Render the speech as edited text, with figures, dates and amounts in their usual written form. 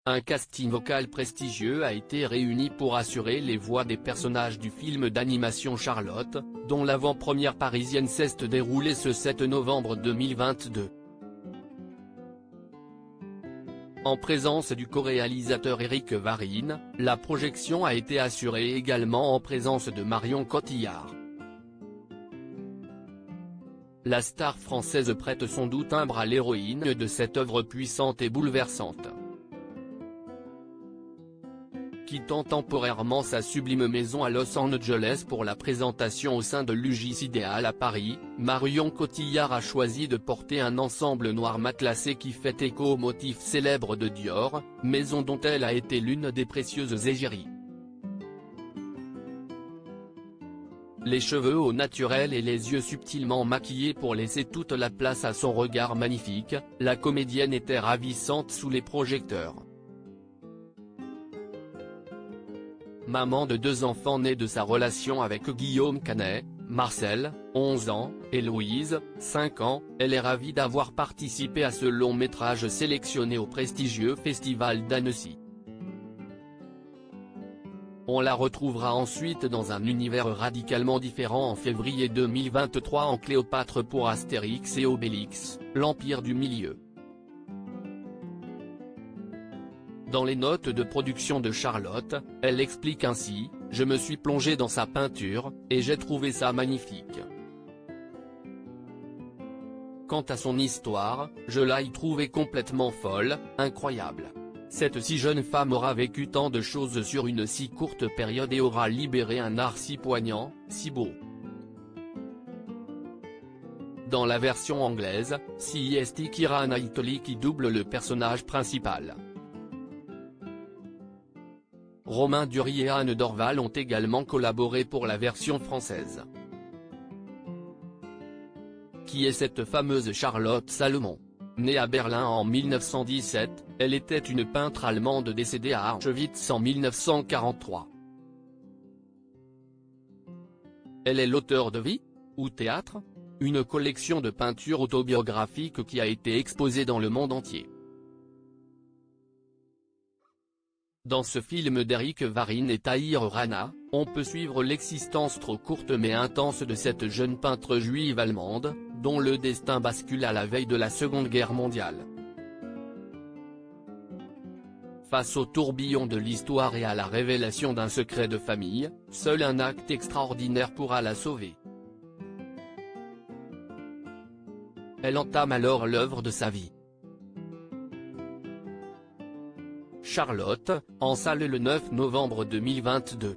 Un casting vocal prestigieux a été réuni pour assurer les voix des personnages du film d'animation Charlotte, dont l'avant-première parisienne s'est déroulée ce 7 novembre 2022. En présence du co-réalisateur Éric Varine, la projection a été assurée également en présence de Marion Cotillard. La star française prête son doux timbre à l'héroïne de cette œuvre puissante et bouleversante. Quittant temporairement sa sublime maison à Los Angeles pour la présentation au sein de l'UGIS Idéal à Paris, Marion Cotillard a choisi de porter un ensemble noir matelassé qui fait écho au motif célèbre de Dior, maison dont elle a été l'une des précieuses égéries. Les cheveux au naturel et les yeux subtilement maquillés pour laisser toute la place à son regard magnifique, la comédienne était ravissante sous les projecteurs. Maman de 2 enfants nés de sa relation avec Guillaume Canet, Marcel, 11 ans, et Louise, 5 ans, elle est ravie d'avoir participé à ce long métrage sélectionné au prestigieux festival d'Annecy. On la retrouvera ensuite dans un univers radicalement différent en février 2023 en Cléopâtre pour Astérix et Obélix, l'Empire du Milieu. Dans les notes de production de Charlotte, elle explique ainsi « Je me suis plongée dans sa peinture, et j'ai trouvé ça magnifique. Quant à son histoire, je l'ai trouvée complètement folle, incroyable. Cette si jeune femme aura vécu tant de choses sur une si courte période et aura libéré un art si poignant, si beau. » Dans la version anglaise, c'est Keira Knightley qui double le personnage principal. Romain Duris et Anne Dorval ont également collaboré pour la version française. Qui est cette fameuse Charlotte Salomon? Née à Berlin en 1917, elle était une peintre allemande décédée à Auschwitz en 1943. Elle est l'auteure de Vie ou Théâtre, une collection de peintures autobiographiques qui a été exposée dans le monde entier. Dans ce film d'Éric Varine et Tahir Rana, on peut suivre l'existence trop courte mais intense de cette jeune peintre juive allemande, dont le destin bascule à la veille de la Seconde Guerre mondiale. Face au tourbillon de l'histoire et à la révélation d'un secret de famille, seul un acte extraordinaire pourra la sauver. Elle entame alors l'œuvre de sa vie. Charlotte, en salle le 9 novembre 2022.